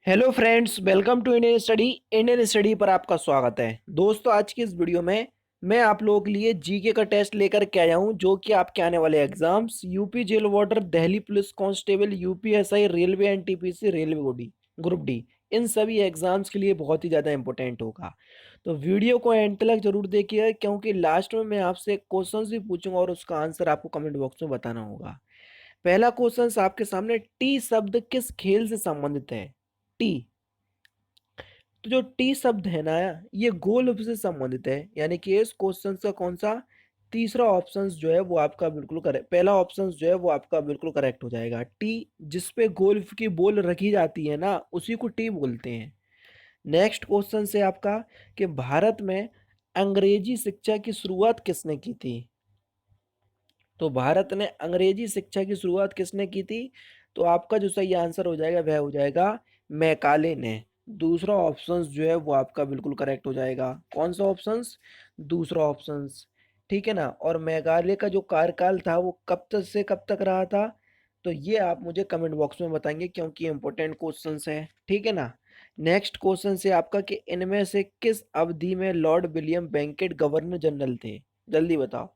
Hello friends, welcome to Indian study पर आपका स्वागत है। दोस्तों, आज की इस वीडियो में मैं आप लोगों के लिए जीके का टेस्ट लेकर के आया हूं, जो कि आपके आने वाले exams UP jail warder, Delhi police constable, UPSI, railway NTPC, railway body group D, इन सभी एग्जाम्स के लिए बहुत ही ज़्यादा इंपॉर्टेंट होगा। तो वीडियो को एंड तक जरूर देखिए, क्योंकि लास्ट में मैं आपसे क्वेश्चन भी पूछूंगा और उसका आंसर आपको कमेंट बॉक्स में बताना होगा। पहला क्वेश्चन आपके सामने, टी शब्द किस खेल से संबंधित है? टी, तो जो टी शब्द है ना, ये गोल्फ से संबंधित है, यानी कि इस क्वेश्चन का कौन सा तीसरा ऑप्शन जो है वो आपका बिल्कुल करेक्ट, पहला ऑप्शन जो है वो आपका बिल्कुल करेक्ट हो जाएगा। टी, जिसपे गोल्फ की बॉल रखी जाती है ना, उसी को टी बोलते हैं। नेक्स्ट क्वेश्चन से आपका, कि भारत में अंग्रेजी शिक्षा की शुरुआत किसने की थी? तो भारत ने अंग्रेजी शिक्षा की शुरुआत किसने की थी? तो आपका जो सही आंसर हो जाएगा वह हो जाएगा मैकाले ने। दूसरा ऑप्शन जो है वो आपका बिल्कुल करेक्ट हो जाएगा। कौन सा ऑप्शन? दूसरा ऑप्शन। ठीक है ना। और मेघालय का जो कार्यकाल था वो कब तक से कब तक रहा था? तो ये आप मुझे कमेंट बॉक्स में बताएंगे, क्योंकि इंपॉर्टेंट क्वेश्चन है। ठीक है ना। नेक्स्ट क्वेश्चन से आपका, कि इनमें से किस अवधि में लॉर्ड विलियम बेंकेट गवर्नर जनरल थे? जल्दी बताओ।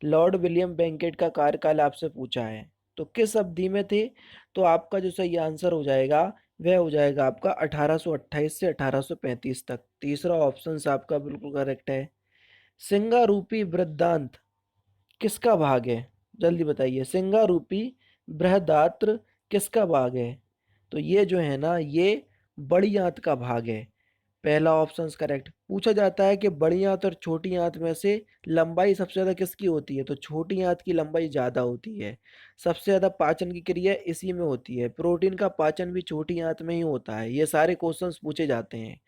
लॉर्ड विलियम बेंकेट का कार्यकाल आपसे पूछा है, तो किस अवधि में थे? तो आपका जो सही आंसर हो जाएगा वह हो जाएगा आपका 1828 से 1835 तक। तीसरा ऑप्शन आपका बिल्कुल करेक्ट है। सिंगारूपी वृत्तांत किसका भाग है? जल्दी बताइए, सिंगारूपी बृहदात्र किसका भाग है? तो ये जो है ना, ये बड़ी आंत का भाग है। पहला ऑप्शन करेक्ट। पूछा जाता है कि बड़ी आंत और छोटी आंत में से लंबाई सबसे ज्यादा किसकी होती है? तो छोटी आंत की लंबाई ज्यादा होती है। सबसे ज्यादा पाचन की क्रिया इसी में होती है। प्रोटीन का पाचन भी छोटी आंत में ही होता है। ये सारे क्वेश्चंस पूछे जाते हैं।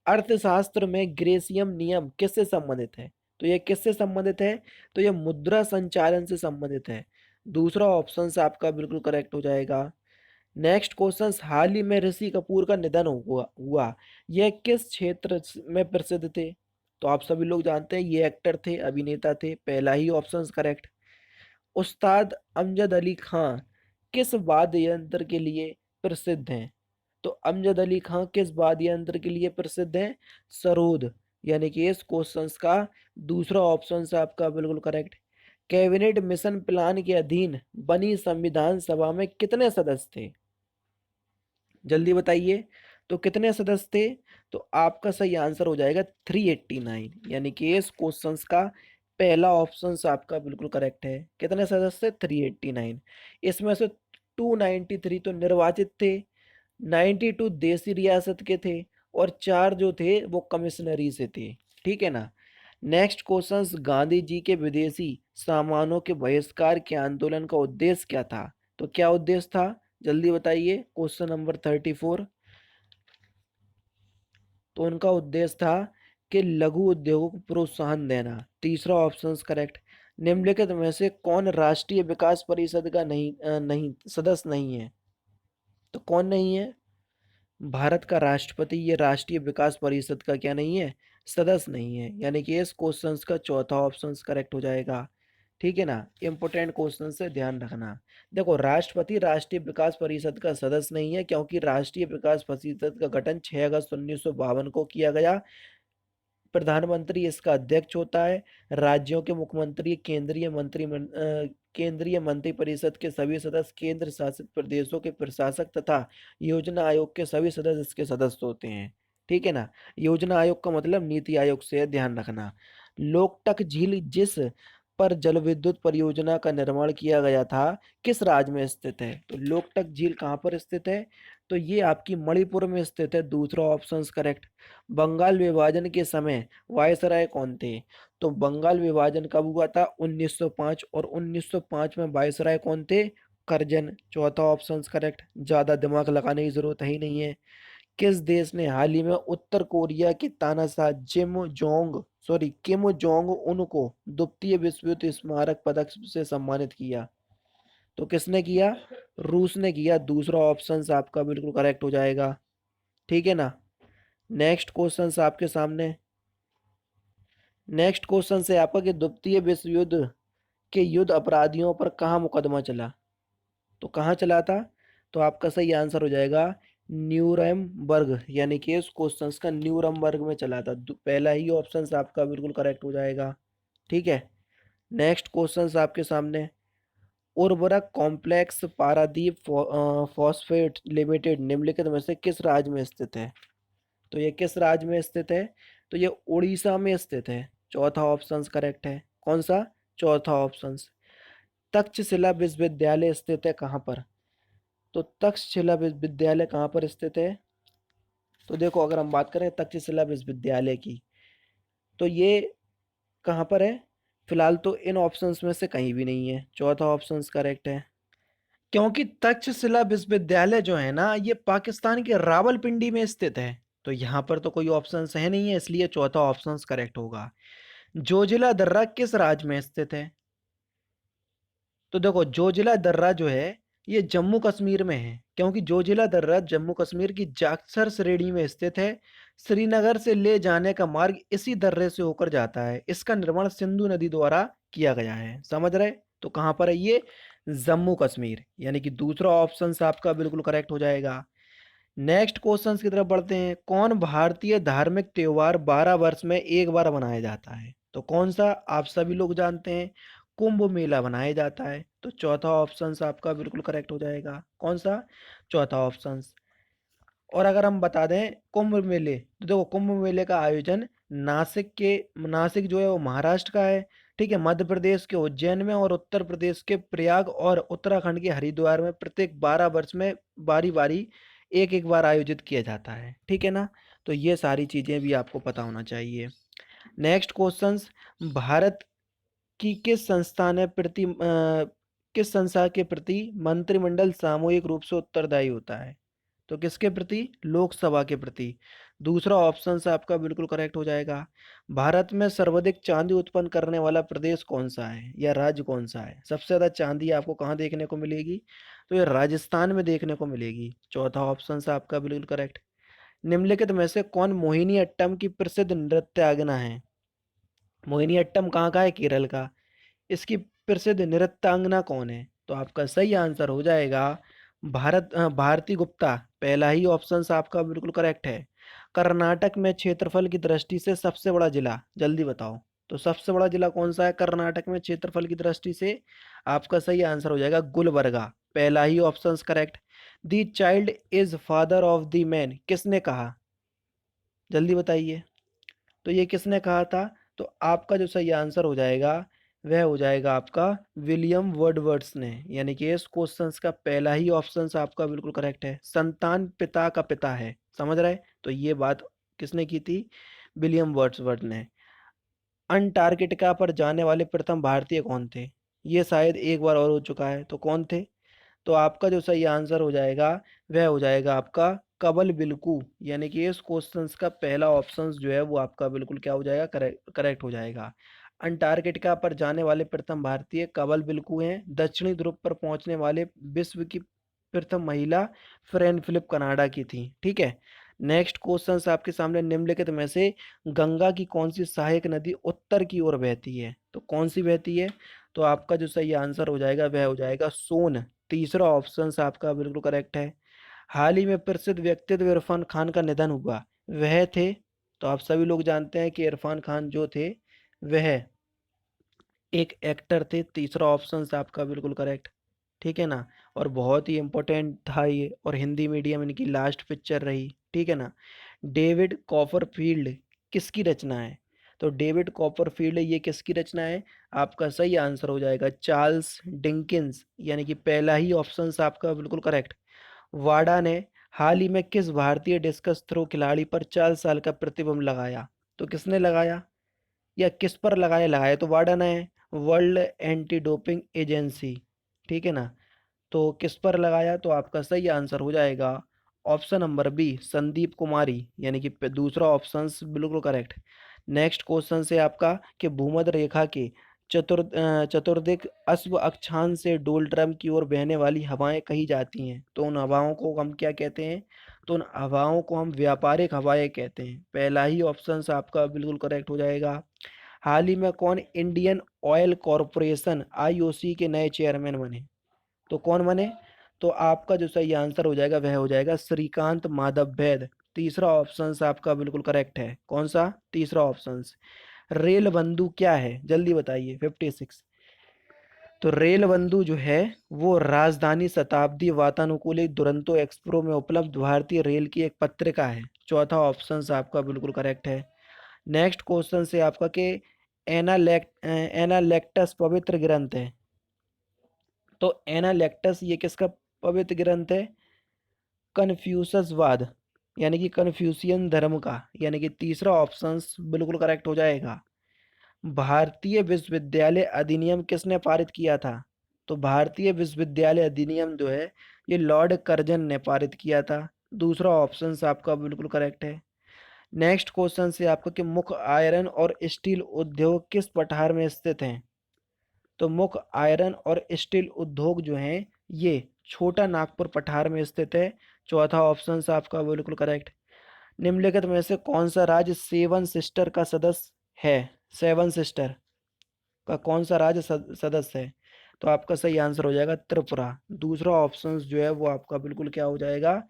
अर्थशास्त्र में ग्रेसियम नियम किससे संबंधित है? तो ये किससे संबंधित है? तो ये मुद्रा संचालन से संबंधित है। दूसरा ऑप्शन आपका बिल्कुल करेक्ट हो जाएगा। नेक्स्ट क्वेश्चन, हाल ही में ऋषि कपूर का निधन हुआ, यह किस क्षेत्र में प्रसिद्ध थे? तो आप सभी लोग जानते हैं ये एक्टर थे, अभिनेता थे। पहला ही ऑप्शन करेक्ट। उस्ताद अमजद अली खां किस वाद्य यंत्र के लिए प्रसिद्ध हैं? तो अमजद अली खां किस वाद्य यंत्र के लिए प्रसिद्ध हैं? सरोद। यानी कि इस क्वेश्चन का दूसरा ऑप्शन आपका बिल्कुल करेक्ट। कैबिनेट मिशन प्लान के अधीन बनी संविधान सभा में कितने सदस्य थे? जल्दी बताइए। तो कितने सदस्य थे? तो आपका सही आंसर हो जाएगा 389, यानी कि इस क्वेश्चन का पहला ऑप्शन आपका बिल्कुल करेक्ट है। कितने सदस्य? 389। इसमें से 293 तो निर्वाचित थे, 92 देसी रियासत के थे, और चार जो थे वो कमिश्नरी से थे। ठीक है ना। नेक्स्ट क्वेश्चन, गांधी जी के विदेशी सामानों के बहिष्कार के आंदोलन का उद्देश्य क्या था? तो क्या उद्देश्य था? जल्दी बताइए। Question number 34। तो उनका उद्देश्य था कि लघु उद्योगों को प्रोत्साहन देना। तीसरा ऑप्शन करेक्ट। निम्नलिखित में से कौन राष्ट्रीय विकास परिषद का नहीं सदस्य नहीं है? तो कौन नहीं है? भारत का राष्ट्रपति ये राष्ट्रीय विकास परिषद का क्या नहीं है? सदस्य नहीं है। यानी कि इस क्वेश्चन का चौथा ऑप्शन करेक्ट हो जाएगा। ठीक है ना। इंपोर्टेंट क्वेश्चन से ध्यान रखना। देखो, राष्ट्रपति राष्ट्रीय विकास परिषद का सदस्य नहीं है, क्योंकि राष्ट्रीय विकास परिषद का गठन 6 अगस्त 1952 को किया गया। प्रधानमंत्री इसका अध्यक्ष होता है। राज्यों के मुख्यमंत्री केंद्रीय मंत्री परिषद के सभी सदस्य केंद्र शासित प्रदेशों के प्रशासक तथा योजना आयोग के सभी सदस्य इसके सदस्य होते हैं। ठीक है ना। योजना आयोग का मतलब नीति आयोग से है, ध्यान रखना। लोकटक झील जिस पर जल विद्युत परियोजना का निर्माण किया गया था, किस राज्य में स्थित है? तो लोकटक झील कहाँ पर स्थित है? तो ये आपकी मणिपुर में स्थित है। दूसरा ऑप्शन करेक्ट। बंगाल विभाजन के समय वायसराय कौन थे? तो बंगाल विभाजन कब हुआ था? 1905। और 1905 में वायसराय कौन थे? करजन। चौथा ऑप्शन करेक्ट। ज्यादा दिमाग लगाने की जरूरत ही नहीं है। किस देश ने हाल ही में उत्तर कोरिया के तानाशाह किम जोंग उन को द्वितीय विश्व युद्ध स्मारक पदक से सम्मानित किया? तो किसने किया? रूस ने किया। दूसरा ऑप्शन आपका बिल्कुल करेक्ट हो जाएगा। ठीक है ना। नेक्स्ट क्वेश्चन आपके सामने। नेक्स्ट क्वेश्चन से आपका, कि द्वितीय विश्व युद्ध के युद्ध अपराधियों पर कहाँ मुकदमा चला? तो कहाँ चला था? तो आपका सही आंसर हो जाएगा न्यूरमबर्ग, यानी कि इस क्वेश्चंस का न्यूरमबर्ग में चला था। पहला ही ऑप्शन आपका बिल्कुल करेक्ट हो जाएगा। ठीक है। नेक्स्ट क्वेश्चंस आपके सामने, उर्वरक कॉम्प्लेक्स पारादीप फॉस्फेट लिमिटेड निम्नलिखित में से किस राज्य में स्थित है? तो ये किस राज्य में स्थित है? तो ये उड़ीसा में स्थित है। चौथा ऑप्शन करेक्ट है। कौन सा? चौथा ऑप्शन। तक्षशिला विश्वविद्यालय स्थित है कहाँ पर? तो तक्षशिला विश्वविद्यालय कहाँ पर स्थित है? तो देखो, अगर हम बात करें तक्षशिला विश्वविद्यालय की, तो ये कहाँ पर है? फिलहाल तो इन ऑप्शंस में से कहीं भी नहीं है। चौथा ऑप्शन करेक्ट है, क्योंकि तक्षशिला विश्वविद्यालय जो है ना, ये पाकिस्तान के रावलपिंडी में स्थित है। तो यहाँ पर तो कोई ऑप्शन है नहीं है, इसलिए चौथा ऑप्शन करेक्ट होगा। जोजिला दर्रा किस राज्य में स्थित है? तो देखो, जोजिला दर्रा जो है ये जम्मू कश्मीर में है, क्योंकि जोजिला दर्रा जम्मू कश्मीर की जाक्सर श्रेणी में स्थित है। श्रीनगर से ले जाने का मार्ग इसी दर्रे से होकर जाता है। इसका निर्माण सिंधु नदी द्वारा किया गया है। समझ रहे? तो कहाँ पर है ये? जम्मू कश्मीर, यानी कि दूसरा ऑप्शन आपका बिल्कुल करेक्ट हो जाएगा। नेक्स्ट क्वेश्चन की तरफ बढ़ते हैं। कौन भारतीय धार्मिक त्योहार 12 वर्ष में एक बार मनाया जाता है? तो कौन सा? आप सभी लोग जानते हैं, कुंभ मेला मनाया जाता है। तो चौथा ऑप्शन आपका बिल्कुल करेक्ट हो जाएगा। कौन सा? चौथा ऑप्शन। और अगर हम बता दें कुंभ मेले, तो देखो, कुंभ मेले का आयोजन नासिक जो है वो महाराष्ट्र का है। ठीक है। मध्य प्रदेश के उज्जैन में और उत्तर प्रदेश के प्रयाग और उत्तराखंड के हरिद्वार में प्रत्येक 12 वर्ष में बारी बारी एक एक बार आयोजित किया जाता है। ठीक है ना? तो ये सारी चीजें भी आपको पता होना चाहिए। नेक्स्ट क्वेश्चंस, भारत की किस संस्था के प्रति मंत्रिमंडल सामूहिक रूप से उत्तरदायी होता है? तो किसके प्रति? लोकसभा के प्रति। दूसरा ऑप्शन से आपका बिल्कुल करेक्ट हो जाएगा। भारत में सर्वाधिक चांदी उत्पन्न करने वाला प्रदेश कौन सा है या राज्य कौन सा है? सबसे ज्यादा चांदी आपको कहाँ देखने को मिलेगी? तो ये राजस्थान में देखने को मिलेगी। चौथा ऑप्शन से आपका बिल्कुल करेक्ट। निम्नलिखित में से कौन मोहिनी अट्टम की प्रसिद्ध नृत्यांगना है? मोहिनी अट्टम कहाँ का है? केरल का। इसकी प्रसिद्ध नृत्यांगना कौन है? तो आपका सही आंसर हो जाएगा भारती गुप्ता। पहला ही ऑप्शन आपका बिल्कुल करेक्ट है। कर्नाटक में क्षेत्रफल की दृष्टि से सबसे बड़ा जिला, जल्दी बताओ। तो सबसे बड़ा जिला कौन सा है कर्नाटक में क्षेत्रफल की दृष्टि से? आपका सही आंसर हो जाएगा गुलबर्गा। पहला ही option correct. The child is father of the man किसने कहा? जल्दी बताइए। तो ये किसने कहा था? तो आपका जो सही आंसर हो जाएगा वह हो जाएगा आपका विलियम वर्डवर्ड्स ने, यानी कि इस क्वेश्चन का पहला ही ऑप्शन आपका बिल्कुल करेक्ट है। संतान पिता का पिता है। समझ रहे? तो ये बात किसने की थी? विलियम वर्ड्सवर्थ ने। अंटार्कटिका पर जाने वाले प्रथम भारतीय कौन थे? ये शायद एक बार और हो चुका है, तो कौन थे? तो आपका जो सही आंसर हो जाएगा वह हो जाएगा आपका कबल बिल्कू, यानी कि इस क्वेश्चन का पहला ऑप्शन जो है वो आपका बिल्कुल क्या हो जाएगा? करेक्ट हो जाएगा। अंटार्कटिका पर जाने वाले प्रथम भारतीय कबल बिल्कू हैं। दक्षिणी ध्रुव पर पहुंचने वाले विश्व की प्रथम महिला फ्रेन फिलिप कनाडा की थी। ठीक है। नेक्स्ट क्वेश्चन आपके सामने, निम्नलिखित में से गंगा की कौन सी सहायक नदी उत्तर की ओर बहती है? तो कौन सी बहती है? तो आपका जो सही आंसर हो जाएगा वह हो जाएगा सोन। तीसरा ऑप्शन आपका बिल्कुल करेक्ट है। हाल ही में प्रसिद्ध व्यक्तित्व इरफान खान का निधन हुआ, वह थे? तो आप सभी लोग जानते हैं कि इरफान खान जो थे वह एक एक्टर थे। तीसरा ऑप्शन आपका बिल्कुल करेक्ट। ठीक है ना? और बहुत ही इंपॉर्टेंट था ये, और हिंदी मीडियम इनकी लास्ट पिक्चर रही। ठीक है ना? डेविड कॉपरफील्ड किसकी रचना है? तो डेविड कॉपरफील्ड ये किसकी रचना है? आपका सही आंसर हो जाएगा चार्ल्स डिंकिंस, यानी कि पहला ही ऑप्शन आपका बिल्कुल करेक्ट। वाडा ने हाल ही में किस भारतीय डिस्कस थ्रो खिलाड़ी पर 4 साल का प्रतिबंध लगाया? तो किसने लगाया या किस पर लगाया? लगाया तो वाडा ने है, वर्ल्ड एंटी डोपिंग एजेंसी। ठीक है ना? तो किस पर लगाया? तो आपका सही आंसर हो जाएगा option number B, Sandeep Kumari, यानी कि दूसरा ऑप्शन बिल्कुल करेक्ट। नेक्स्ट क्वेश्चन से आपका कि भूमध्य रेखा के चतुर्दिक अश्व अक्षांश से डोलड्रम की ओर बहने वाली हवाएं कही जाती हैं? तो उन हवाओं को हम क्या कहते हैं? तो उन हवाओं को हम व्यापारिक हवाएं कहते हैं। पहला ही ऑप्शन आपका बिल्कुल करेक्ट हो जाएगा। हाल ही में कौन इंडियन ऑयल कॉरपोरेशन आईओसी के नए चेयरमैन बने? तो कौन बने? तो आपका जो सही आंसर हो जाएगा वह हो जाएगा श्रीकांत माधव वैद। तीसरा ऑप्शन आपका बिल्कुल करेक्ट है। कौन सा? तीसरा ऑप्शन। रेल बंधु क्या है, जल्दी बताइए। 56। तो रेल बंधु जो है वो राजधानी शताब्दी वातानुकूलित दुरंतो एक्सप्रो में उपलब्ध भारतीय रेल की एक पत्रिका है। चौथा ऑप्शन आपका बिल्कुल करेक्ट है। नेक्स्ट क्वेश्चन से आपका कि एनालेक्टस पवित्र ग्रंथ है। तो एनालेक्टस ये किसका पवित्र ग्रंथ है? कन्फ्यूशसवाद यानी कि कन्फ्यूशियन धर्म का, यानी कि तीसरा ऑप्शन बिल्कुल करेक्ट हो जाएगा। भारतीय विश्वविद्यालय अधिनियम किसने पारित किया था? तो भारतीय विश्वविद्यालय अधिनियम जो है ये लॉर्ड कर्जन ने पारित किया था। दूसरा ऑप्शन आपका बिल्कुल करेक्ट है। नेक्स्ट क्वेश्चन से आपका कि मुख्य आयरन और स्टील उद्योग किस पठार में स्थित हैं? तो मुख्य आयरन और स्टील उद्योग जो हैं ये छोटा नागपुर पठार में स्थित है। चौथा ऑप्शन आपका बिल्कुल करेक्ट। निम्नलिखित में से कौन सा राज्य सेवन सिस्टर का सदस्य है? सेवन सिस्टर का कौन सा राज्य सदस्य है? तो आपका सही आंसर हो जाएगा त्रिपुरा। दूसरा ऑप्शन जो है वो आपका बिल्कुल क्या हो जाएगा?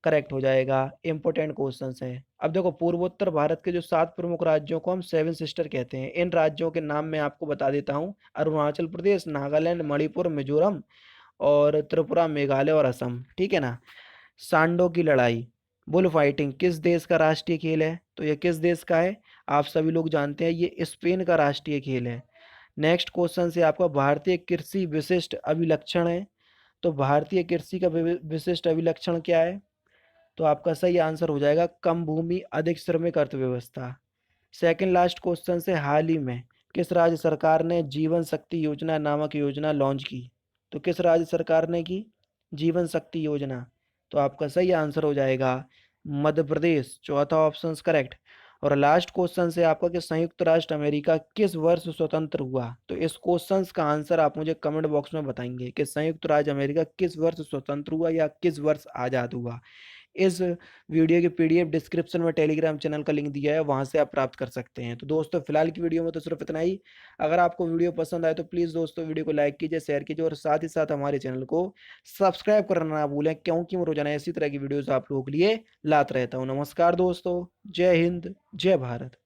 करेक्ट हो जाएगा। इंपॉर्टेंट क्वेश्चन है। अब देखो, पूर्वोत्तर भारत के जो 7 प्रमुख राज्यों को हम सेवन सिस्टर कहते हैं, इन राज्यों के नाम मैं आपको बता देता हूँ। अरुणाचल प्रदेश, नागालैंड, मणिपुर, मिजोरम और त्रिपुरा, मेघालय और असम। ठीक है ना। सांडो की लड़ाई, बुल फाइटिंग किस देश का राष्ट्रीय खेल है? तो ये किस देश का है? आप सभी लोग जानते हैं, ये स्पेन का राष्ट्रीय खेल है। नेक्स्ट क्वेश्चन से आपका भारतीय कृषि विशिष्ट अभिलक्षण है। तो भारतीय कृषि का विशिष्ट अभिलक्षण क्या है? तो आपका सही आंसर हो जाएगा कम भूमि अधिक श्रमिक अर्थव्यवस्था। सेकंड लास्ट क्वेश्चन से हाल ही में किस राज्य सरकार ने जीवन शक्ति योजना नामक योजना लॉन्च की? तो किस राज्य सरकार ने की जीवन शक्ति योजना? तो आपका सही आंसर हो जाएगा मध्य प्रदेश। चौथा ऑप्शन करेक्ट। और लास्ट क्वेश्चन से आपका कि संयुक्त राष्ट्र अमेरिका किस वर्ष स्वतंत्र हुआ? तो इस क्वेश्चन का आंसर आप मुझे कमेंट बॉक्स में बताएंगे कि संयुक्त राज्य अमेरिका किस वर्ष स्वतंत्र हुआ या किस वर्ष आज़ाद हुआ। इस वीडियो की पीडीएफ डिस्क्रिप्शन में टेलीग्राम चैनल का लिंक दिया है, वहां से आप प्राप्त कर सकते हैं। तो दोस्तों फिलहाल की वीडियो में तो सिर्फ इतना ही। अगर आपको वीडियो पसंद आए तो प्लीज़ दोस्तों वीडियो को लाइक कीजिए, शेयर कीजिए और साथ ही साथ हमारे चैनल को सब्सक्राइब करना ना भूलें, क्योंकि मैं रोजाना इसी तरह की वीडियोस आप लोगों के लिए लाता रहता हूँ। नमस्कार दोस्तों, जय हिंद, जय भारत।